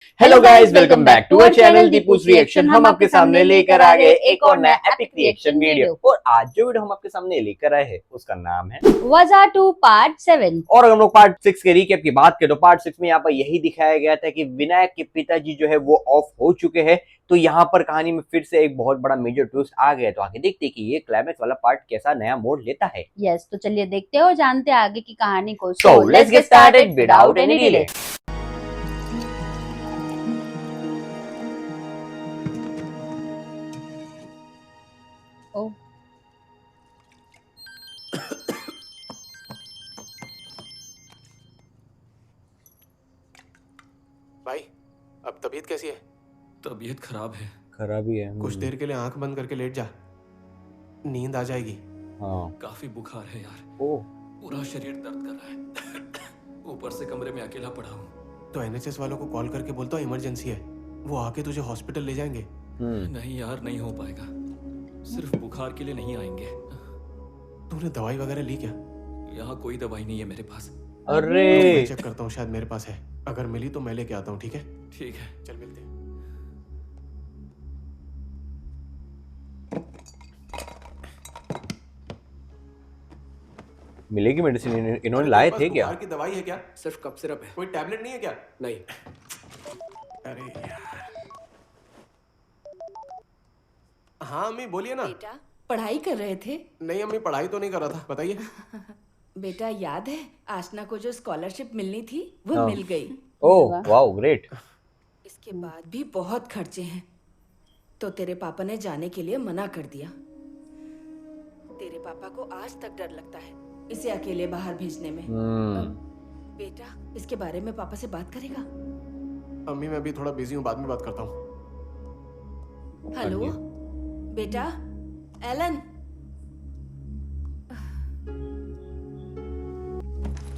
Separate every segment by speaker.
Speaker 1: Hello guys, welcome back to our channel Deepus reaction. हम आपके सामने लेकर आ गए एक और नया एपिक रिएक्शन वीडियो। और आज जो वीडियो हम आपके सामने लेकर आए हैं उसका नाम है
Speaker 2: वज़ा 2 पार्ट 7।
Speaker 1: और अगर हम लोग पार्ट 6 के रिकैप की बात करें तो पार्ट 6 में यहाँ पर यही दिखाया गया था कि विनायक के पिताजी जो है वो ऑफ हो चुके हैं। तो यहाँ पर कहानी में फिर से एक बहुत बड़ा मेजर ट्विस्ट आ गया। तो आगे देखते हैं कि ये क्लाइमेक्स वाला पार्ट कैसा नया मोड़ लेता है।
Speaker 2: यस, तो चलिए देखते हो जानते हैं आगे की कहानी को।
Speaker 1: So let's get started without any delay.
Speaker 2: ओ
Speaker 3: भाई, अब तबीयत कैसी है?
Speaker 4: तबीयत खराब है।
Speaker 1: खराबी है।
Speaker 3: कुछ देर के लिए आंख बंद करके लेट जा, नींद आ जाएगी।
Speaker 1: हाँ।
Speaker 4: काफी बुखार है यार,
Speaker 1: ओह।
Speaker 4: पूरा शरीर दर्द कर रहा है। ऊपर से कमरे में अकेला पड़ा हूँ।
Speaker 3: तो एनएचएस वालों को कॉल करके बोलता हूँ इमरजेंसी है, वो आके तुझे हॉस्पिटल ले जाएंगे।
Speaker 4: नहीं यार, नहीं हो पाएगा। सिर्फ बुखार के लिए नहीं आएंगे।
Speaker 3: तूने दवाई वगैरह ली क्या?
Speaker 4: यहाँ कोई दवाई नहीं है मेरे पास।
Speaker 1: अरे
Speaker 3: मैं चेक करता हूँ, शायद मेरे पास है। अगर मिली तो मैं लेके आता हूँ, ठीक है?
Speaker 4: ठीक है,
Speaker 3: चल मिलते हैं।
Speaker 1: मिलेगी मेडिसिन, इन्होंने लाए थे क्या?
Speaker 3: बुखार की दवाई है क्या?
Speaker 4: सिर्फ कफ सिरप है।
Speaker 3: कोई टैबलेट नहीं है क्या?
Speaker 4: नहीं।
Speaker 3: अरे यार। हाँ अम्मी, बोलिए ना।
Speaker 5: बेटा, पढ़ाई कर रहे थे?
Speaker 3: नहीं अम्मी, पढ़ाई तो नहीं कर रहा था, बताइए।
Speaker 5: बेटा, याद है आशना को जो स्कॉलरशिप मिलनी थी वो
Speaker 1: हाँ।
Speaker 5: मिल गई।
Speaker 1: Oh wow, great.
Speaker 5: इसके बाद भी बहुत खर्चे हैं, तो तेरे पापा ने जाने के लिए मना कर दिया। तेरे पापा को आज तक डर लगता है इसे अकेले बाहर भेजने में। बेटा, इसके बारे में पापा से बात करेगा?
Speaker 3: अम्मी मैं भी थोड़ा बिजी हूँ, बाद में बात करता हूँ।
Speaker 5: हेलो बेटा, एलन।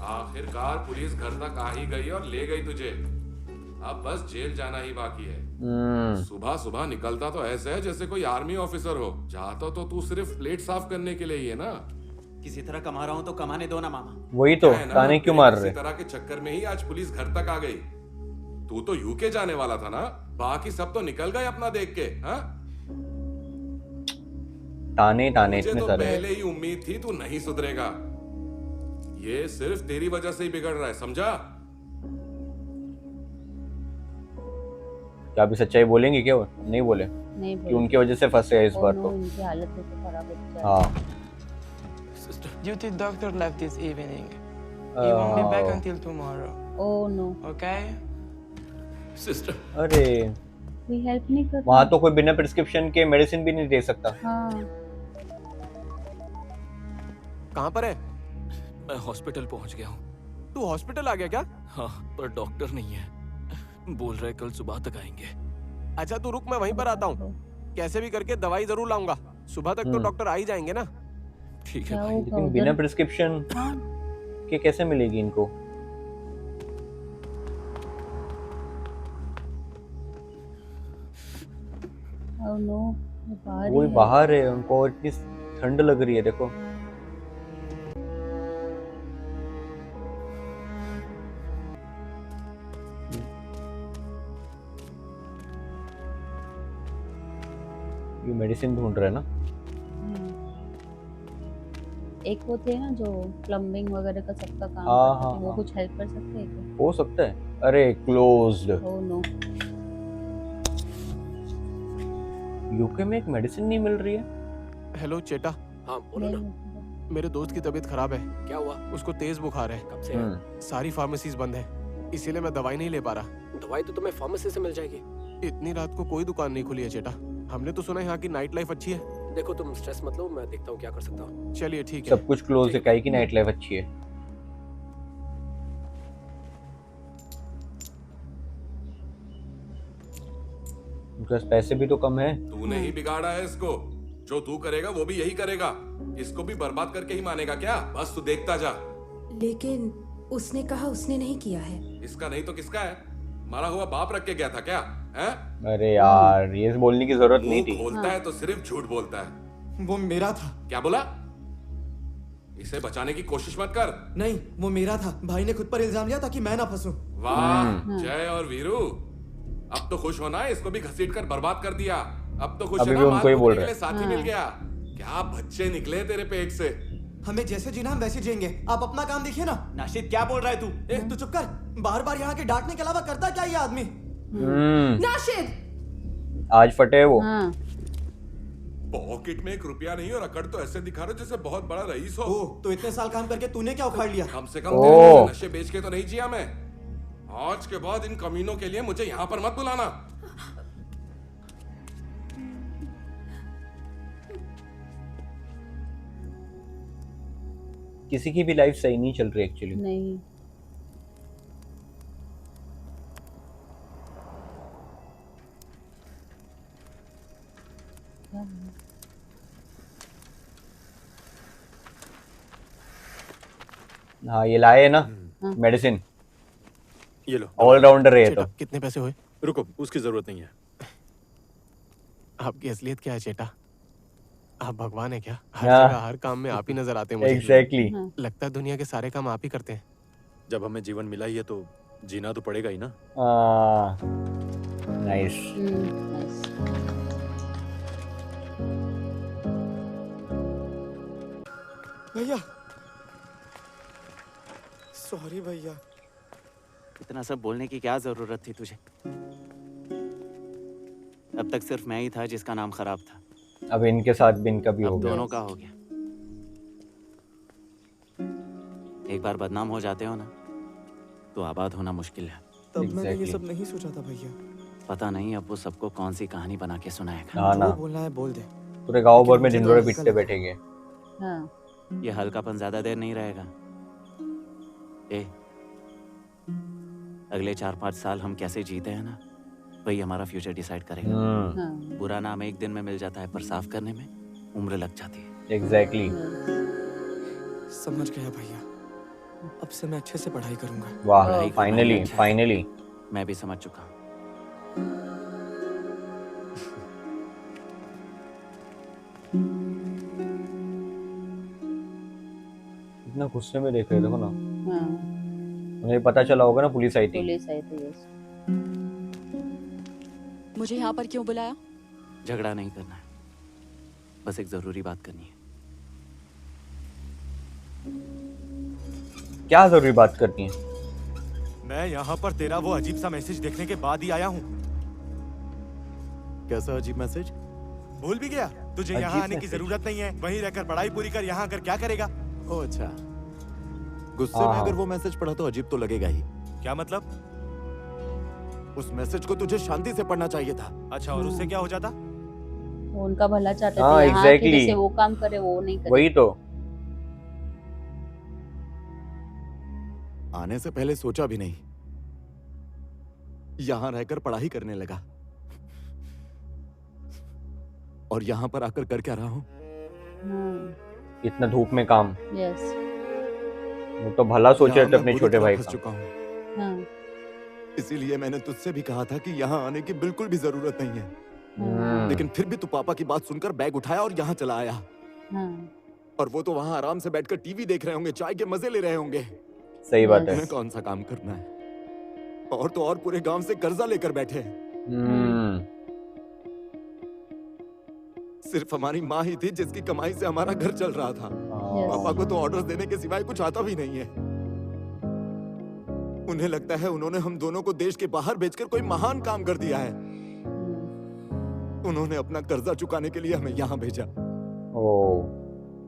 Speaker 6: आखिरकार पुलिस घर तक आ ही गई और ले गई तुझे। अब बस जेल जाना ही बाकी है। सुबह सुबह निकलता तो ऐसे है जैसे कोई आर्मी ऑफिसर हो। जाता तो तू सिर्फ प्लेट साफ करने के लिए ही है ना।
Speaker 7: किसी तरह कमा रहा हूँ तो कमाने दो ना मामा।
Speaker 1: वही तो,
Speaker 6: है ना?
Speaker 1: ताने क्यों मार रहे?
Speaker 6: इसी तरह के चक्कर में ही आज पुलिस घर तक आ गई। तू तो यूके जाने वाला था ना, बाकी सब तो निकल गए अपना देख के। हाँ,
Speaker 1: ताने ताने
Speaker 6: मुझे
Speaker 1: इतने
Speaker 6: तो
Speaker 1: सारे।
Speaker 6: पहले ही उम्मीद थी तू नहीं सुधरेगा। ये सिर्फ तेरी वजह से ही बिगड़ रहा है, समझा?
Speaker 1: क्या अभी सच्चाई बोलेंगे क्या वो? नहीं बोले
Speaker 2: नहीं
Speaker 1: कि उनकी वजह से फंसे हैं इस बार तो।
Speaker 2: इनकी हालत तो खराब है।
Speaker 1: हाँ।
Speaker 8: Duty doctor left this evening. He won't be back until tomorrow.
Speaker 2: Oh no,
Speaker 8: Okay?
Speaker 4: Sister,
Speaker 1: अरे
Speaker 2: कोई हेल्प नहीं कर
Speaker 1: वहाँ तो कोई बिना प्रिस्क्रिप्शन के मेडिसिन भी नहीं दे सकता।
Speaker 2: हाँ।
Speaker 3: कहाँ पर है?
Speaker 4: मैं हॉस्पिटल पहुंच गया हूँ।
Speaker 3: तू हॉस्पिटल आ गया क्या?
Speaker 4: हाँ, पर डॉक्टर नहीं है। बोल रहे कल सुबह तक आएंगे।
Speaker 3: अच्छा तू रुक, मैं वहीं पर आता हूँ। कैसे भी करके दवाई जरूर लाऊंगा। सुबह तक तो डॉक्टर आ ही जाएंगे ना।
Speaker 4: ठीक है
Speaker 2: क्या
Speaker 4: भाई।
Speaker 2: होगा
Speaker 1: लेकिन
Speaker 2: उधर?
Speaker 1: बिना प्रिस्क्रिप्शन के कैसे मिलेगी इनको?
Speaker 2: ओह नो, वो बाहर
Speaker 1: वो
Speaker 2: ही है।
Speaker 1: बाहर है, उनको इतनी ठंड लग रही है, देखो। ये मेडिसिन ढूंढ रहे हैं ना।
Speaker 2: एक वो थे ना जो प्लम्बिंग वगैरह का सबका काम
Speaker 1: हाँ,
Speaker 2: करते
Speaker 1: हाँ,
Speaker 2: थे, वो
Speaker 1: हाँ।
Speaker 2: कुछ हेल्प कर सकते हैं क्या?
Speaker 1: हो सकता है। अरे क्लोज्ड।
Speaker 2: ओह नो,
Speaker 1: यूके में एक मेडिसिन नहीं मिल रही है।
Speaker 3: हेलो चेटा,
Speaker 4: हाँ बोलो ना,
Speaker 2: नहीं।
Speaker 3: मेरे दोस्त की तबीयत खराब है।
Speaker 4: क्या हुआ?
Speaker 3: उसको तेज बुखार है।
Speaker 4: कब से है?
Speaker 3: सारी फार्मेसीज बंद है, इसीलिए मैं दवाई नहीं ले पा रहा।
Speaker 4: दवाई तो तुम्हें फार्मेसी से मिल जाएगी।
Speaker 3: इतनी रात को कोई दुकान नहीं खुली है चेटा। हमने तो सुना है यहाँ की नाइट लाइफ अच्छी है।
Speaker 4: देखो तुम स्ट्रेस मत लो, मैं देखता हूँ क्या कर सकता हूँ।
Speaker 3: चलिए ठीक है।
Speaker 1: सब कुछ क्लोज है, काहे की नाइट लाइफ अच्छी है। उनके पास पैसे भी तो कम है।
Speaker 6: तूने ही बिगाड़ा है इसको। जो तू करेगा वो भी यही करेगा। इसको भी बर्बाद करके ही मानेगा क्या? बस तू देखता जा।
Speaker 9: लेकिन उसने कहा उसने नहीं किया है।
Speaker 6: इसका नहीं तो किसका है? मरा हुआ बाप रख के गया था क्या? हैं?
Speaker 1: अरे यार, ये बोलने की जरूरत नहीं
Speaker 6: मुंह
Speaker 1: थी।
Speaker 6: खोलता है तो सिर्फ झूठ बोलता है।
Speaker 7: वो मेरा था।
Speaker 6: क्या बोला? इसे बचाने की कोशिश मत कर।
Speaker 7: नहीं, वो मेरा था। भाई ने खुद पर इल्जाम लिया ताकि मैं ना फंसूं।
Speaker 6: वाह जय और वीरू, अब तो खुश होना है, इसको भी घसीट कर बर्बाद कर दिया। अब तो खुश
Speaker 1: अभी
Speaker 6: है
Speaker 1: भी
Speaker 6: ना,
Speaker 1: उनको ही
Speaker 6: माल
Speaker 1: बोल
Speaker 6: कूटने के
Speaker 1: रहे
Speaker 6: लिए साथी मिल गया। क्या बच्चे निकले तेरे पेट से।
Speaker 7: हमें जैसे जीना हम वैसे जिएंगे, आप अपना काम देखिए ना। नाशिद क्या बोल रहा है तू? तू चुप कर। बार बार यहाँ के डांटने के अलावा करता क्या ये आदमी?
Speaker 5: नाशिद
Speaker 1: आज फटे वो।
Speaker 2: हाँ
Speaker 6: पॉकेट में 1 रुपया नहीं और अकड़ तो ऐसे दिखा रहे जैसे बहुत बड़ा रईस हो।
Speaker 7: तो इतने साल काम करके तूने क्या उखाड़ लिया?
Speaker 6: कम से कम तेरे जैसे नशे बेच के तो नहीं जिया मैं। आज के बाद इन कमीनों के लिए मुझे यहाँ पर मत बुलाना।
Speaker 1: किसी की भी लाइफ सही नहीं चल रही एक्चुअली।
Speaker 2: नहीं
Speaker 1: हाँ ये लाए ना मेडिसिन,
Speaker 3: ये लो।
Speaker 1: ऑलराउंडर है ये तो।
Speaker 3: चेटा, कितने पैसे हुए?
Speaker 10: रुको, उसकी जरूरत नहीं है।
Speaker 3: आपकी असलियत क्या है चेटा? आप भगवान है क्या? हर
Speaker 1: हाँ।
Speaker 3: जगह हर काम में आप ही नजर आते हैं मुझे।
Speaker 1: एग्जैक्टली।
Speaker 3: लगता है दुनिया के सारे काम आप ही करते हैं।
Speaker 10: जब हमें जीवन मिला ही है तो जीना तो पड़ेगा ही ना।
Speaker 1: नाइस।
Speaker 2: नाइस।
Speaker 7: भैया सॉरी भैया।
Speaker 11: इतना सब बोलने की क्या जरूरत थी तुझे? अब तक सिर्फ मैं ही था जिसका नाम खराब था।
Speaker 1: अब इनके साथ भी इनका भी हो
Speaker 11: अब
Speaker 1: गया।
Speaker 11: दोनों का हो गया। एक बार बदनाम हो जाते हो ना तो आबाद होना मुश्किल है।
Speaker 7: तब मैंने ये सब नहीं सोचा था भैया।
Speaker 11: पता नहीं अब वो सबको कौन सी कहानी बना के सुनाएगा।
Speaker 1: हाँ ना,
Speaker 7: जो बोलना है बोल दे।
Speaker 1: पूरे गांव भर में ढिंडोरे पीटते बैठेंगे।
Speaker 2: हाँ
Speaker 11: ये हल्कापन ज्यादा देर नहीं रहेगा। अगले 4-5 साल हम कैसे जीते हैं ना, वही हमारा फ्यूचर डिसाइड करेगा।
Speaker 2: हाँ
Speaker 11: बुरा नाम एक दिन में मिल जाता है, पर साफ करने में उम्र लग जाती है।
Speaker 1: एग्जैक्टली।
Speaker 7: समझ गया भैया, अब से मैं अच्छे से पढ़ाई करूंगा।
Speaker 1: वाह,
Speaker 11: पढ़ाई करना
Speaker 1: फाइनली
Speaker 11: ही अच्छा है।
Speaker 1: फाइनली।
Speaker 11: मैं भी समझ चुका हूँ।
Speaker 1: इतना गुस्से में देख रहे, देखो ना।
Speaker 2: हाँ
Speaker 1: उन्हें पता चला होगा ना पुलिस आई थी।
Speaker 2: पुलिस आई थी। यस।
Speaker 12: मुझे यहाँ पर क्यों बुलाया?
Speaker 11: झगड़ा नहीं करना है, बस एक जरूरी बात करनी है।
Speaker 1: क्या जरूरी बात करनी है?
Speaker 13: मैं यहाँ पर तेरा वो अजीब सा मैसेज देखने के बाद ही आया हूँ।
Speaker 10: कैसा अजीब मैसेज?
Speaker 13: भूल भी गया? तुझे
Speaker 1: अजीब
Speaker 13: यहाँ आने की
Speaker 1: मैसेज?
Speaker 13: जरूरत नहीं है, वहीं रहकर पढ़ाई पूरी कर। यहाँ आकर क्या करेगा?
Speaker 10: ओह अच्छा, गुस्से में
Speaker 1: हाँ।
Speaker 10: अगर वो मैसेज पढ़ा तो अजीब तो लगेगा ही।
Speaker 13: क्या मतलब?
Speaker 10: उस मैसेज को तुझे शांति से पढ़ना चाहिए था।
Speaker 13: अच्छा, और उससे क्या हो जाता?
Speaker 2: वो उनका भला चाहते
Speaker 1: हाँ,
Speaker 2: थे, यहाँ आके
Speaker 1: exactly।
Speaker 2: जैसे वो काम करे वो नहीं करे।
Speaker 1: वही तो।
Speaker 10: आने से पहले सोचा भी नहीं, यहाँ रहकर पढ़ाई करने लगा, और यहाँ पर आकर कर क्या रहा हूँ?
Speaker 2: हाँ
Speaker 1: इतना धूप में काम।
Speaker 2: यस।
Speaker 1: वो तो भला सोच रहे
Speaker 10: यहाँ
Speaker 1: थे
Speaker 10: मैं
Speaker 1: अपने
Speaker 10: बुरी
Speaker 1: छोटे
Speaker 10: तरह
Speaker 1: भाई
Speaker 10: फंस
Speaker 1: का।
Speaker 10: चुका हूँ।
Speaker 2: हाँ
Speaker 10: इसीलिए मैंने तुझसे भी कहा था कि यहाँ आने की बिल्कुल भी जरूरत नहीं है,
Speaker 2: हाँ
Speaker 10: लेकिन फिर भी तू पापा की बात सुनकर बैग उठाया और यहाँ चला आया।
Speaker 2: हाँ
Speaker 10: और वो तो वहाँ आराम से बैठकर टीवी देख रहे होंगे, चाय के मजे ले रहे होंगे।
Speaker 1: सही बात है।
Speaker 10: तुम्हें कौन सा काम करना है? और तो और पूरे गांव से कर्जा लेकर बैठे हैं। सिर्फ हमारी माँ ही थी जिसकी कमाई से हमारा घर चल रहा था। पापा को तो ऑर्डर्स देने के सिवाय कुछ आता भी नहीं है। उन्हें लगता है उन्होंने हम दोनों को देश के बाहर भेजकर कोई महान काम कर दिया है। उन्होंने अपना कर्जा चुकाने के लिए हमें यहाँ भेजा।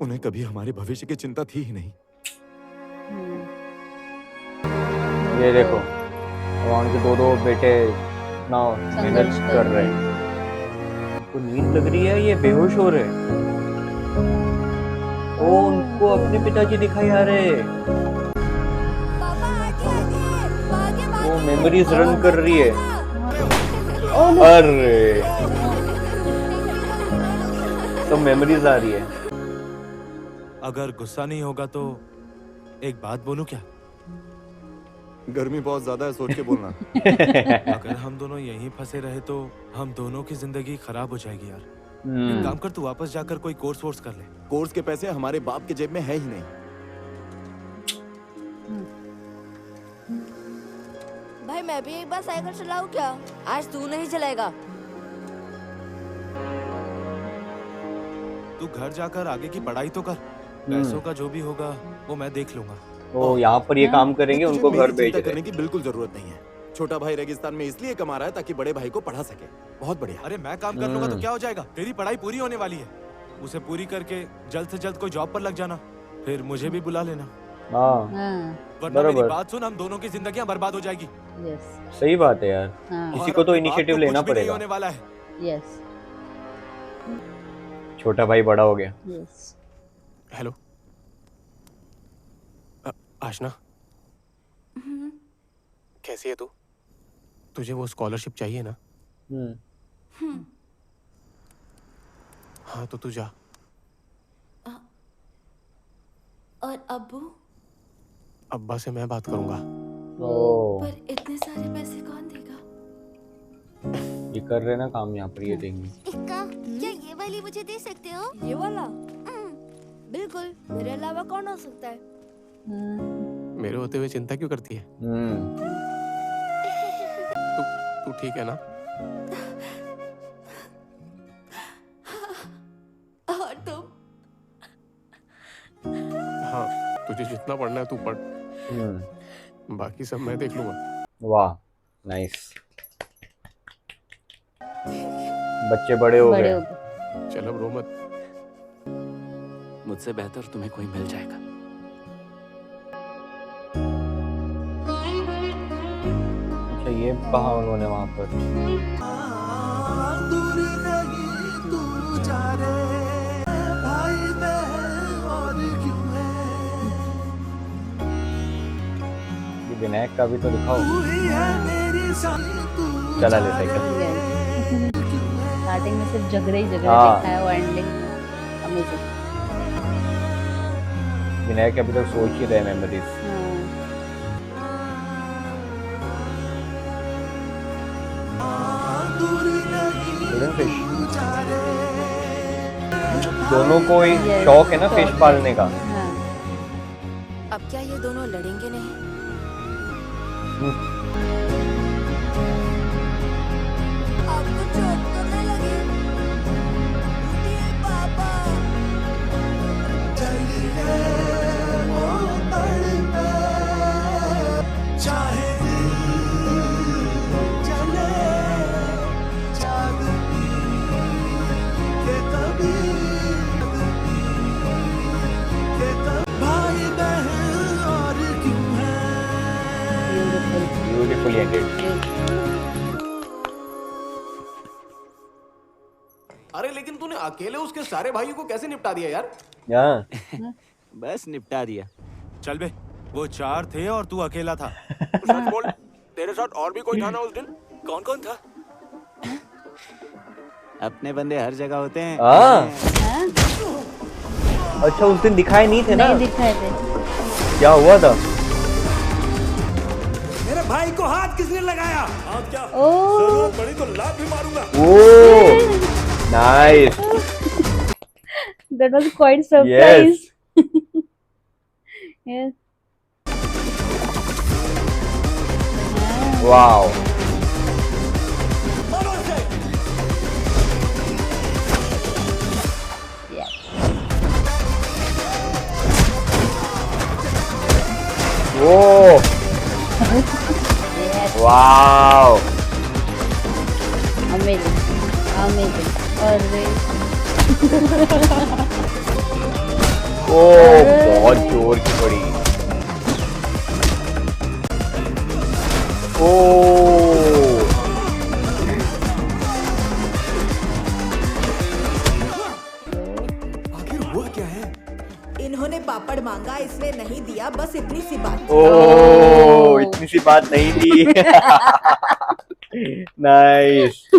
Speaker 10: उन्हें कभी हमारे भविष्य की चिंता थी ही नहीं।
Speaker 1: ये देखो, वहाँ के 2 बेटे ना मेहनत कर रहे हैं। उनको नींद लग रही है, ये बेहोश हो रहे। ओ, उनको अपने पिताजी दिखाई आ रहे। वो मेमोरीज रन कर रही है। अरे तो मेमोरीज आ रही है।
Speaker 13: अगर गुस्सा नहीं होगा तो एक बात बोलूं क्या?
Speaker 10: गर्मी बहुत ज्यादा है, सोच के बोलना।
Speaker 13: अगर हम दोनों यहीं फंसे रहे तो हम दोनों की जिंदगी खराब हो जाएगी यार। एक काम कर, तू वापस जाकर कोई कोर्स वोर्स कर ले।
Speaker 10: कोर्स के पैसे हमारे बाप के जेब में है ही नहीं।
Speaker 14: भाई मैं भी एक बार साइकिल चलाऊं क्या? आज तू नहीं चलाएगा।
Speaker 13: तू घर जाकर आगे की पढ़ाई तो कर। पैसों का जो भी होगा वो मैं देख लूंगा।
Speaker 1: तो यहाँ पर ये काम करेंगे, उनको घर भेज
Speaker 10: चिंता
Speaker 1: रहे
Speaker 10: करने की बिल्कुल जरूरत नहीं है। छोटा भाई रेगिस्तान में इसलिए कमा रहा है ताकि बड़े भाई को पढ़ा सके। बहुत बढ़िया।
Speaker 13: अरे मैं काम कर लूंगा तो क्या हो जाएगा? तेरी पढ़ाई पूरी होने वाली है, उसे पूरी करके जल्द से जल्द कोई जॉब पर लग जाना, फिर मुझे भी बुला लेना। वरना मेरी बात सुन, हम दोनों की जिंदगियां बर्बाद हो जाएगी।
Speaker 1: सही बात है यार, किसी को तो इनिशिएटिव लेना पड़ेगा।
Speaker 13: होने वाला है।
Speaker 2: यस,
Speaker 1: छोटा भाई बड़ा हो गया।
Speaker 2: यस।
Speaker 3: हेलो आशना, कैसी है तू? तुझे वो स्कॉलरशिप चाहिए ना? हाँ तो तू जा।
Speaker 5: और अब्बू?
Speaker 3: अब्बा से मैं बात करूंगा।
Speaker 5: पर इतने सारे पैसे कौन देगा?
Speaker 1: ये कर रहे ना काम यहाँ पर, ये देंगे।
Speaker 14: इक्का, क्या ये वाली मुझे दे सकते हो? ये वाला? बिल्कुल, मेरे अलावा कौन हो सकता है?
Speaker 3: मेरे होते हुए चिंता क्यों करती है? तू ठीक है ना?
Speaker 5: और तुम?
Speaker 3: हाँ, तुझे जितना पढ़ना है तू पढ़, बाकी सब मैं देख लूंगा।
Speaker 1: वाह, नाइस। बच्चे बड़े हो गए।
Speaker 3: चल अब रो मत।
Speaker 11: मुझसे बेहतर तुम्हें कोई मिल जाएगा।
Speaker 1: अच्छा, ये कहा उन्होंने वहां पर? ये विनायक का भी तो दिखाओ। चला ले साइकिल।
Speaker 2: स्टार्टिंग में सिर्फ झगड़े ही झगड़े दिखाया, वो एंडिंग अमेजिंग।
Speaker 1: विनायक अभी तक सोच ही रहे मेमोरीज। दोनों को ही शौक है ना फिश पालने का।
Speaker 5: अब क्या ये दोनों लड़ेंगे नहीं?
Speaker 14: आपको चोट तो नहीं लगी? उठिए पापा।
Speaker 1: Beautifully ended.
Speaker 3: अरे लेकिन तूने अकेले उसके सारे भाइयों को कैसे निपटा दिया यार?
Speaker 11: बस निपटा दिया।
Speaker 13: चल बे, वो 4 थे और तू अकेला था।
Speaker 3: सच बोल, तेरे साथ और भी कोई था ना उस दिन?
Speaker 13: कौन कौन था?
Speaker 11: अपने बंदे हर जगह होते हैं।
Speaker 1: अच्छा, उस दिन दिखाए नहीं थे ना?
Speaker 2: नहीं दिखाए थे।
Speaker 1: क्या हुआ था?
Speaker 15: मेरे भाई को हाथ किसने लगाया? हाथ क्या?
Speaker 2: ओह,
Speaker 15: जरूरत पड़ी तो लात भी मारूंगा।
Speaker 1: ओह, nice.
Speaker 2: That was quite surprise. Yes.
Speaker 1: Wow. Whoa. Wow.
Speaker 2: Amazing. Amazing. अरे
Speaker 1: ओह, बहुत जोर की पड़ी। ओह,
Speaker 7: आखिर हुआ क्या है?
Speaker 5: इन्होंने पापड़ मांगा, इसलिए नहीं दिया, बस इतनी सी बात।
Speaker 1: ओह, इतनी सी बात नहीं थी। नाइस,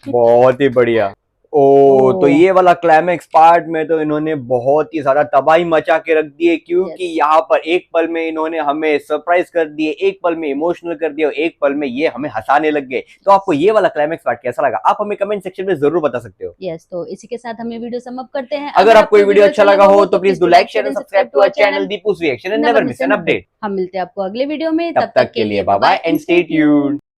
Speaker 1: बहुत ही बढ़िया। ओ तो ये वाला क्लाइमेक्स पार्ट में तो इन्होंने बहुत ही ज्यादा तबाही मचा के रख दी है, क्योंकि यहाँ पर एक पल में इन्होंने हमें सरप्राइज कर दिए, एक पल में इमोशनल कर दिया, एक पल में ये हमें हंसाने लग गए। तो आपको ये वाला क्लाइमेक्स पार्ट कैसा लगा, आप हमें कमेंट सेक्शन में जरूर बता सकते हो।
Speaker 2: यस, तो इसी के साथ हम ये वीडियो सम अप करते हैं।
Speaker 1: अगर आपको ये वीडियो अच्छा लगा हो तो please do like, share and subscribe to our channel Deepus reaction and never miss an update.
Speaker 2: हम मिलते हैं आपको अगले वीडियो में,
Speaker 1: तब तक के लिए bye bye and stay tuned.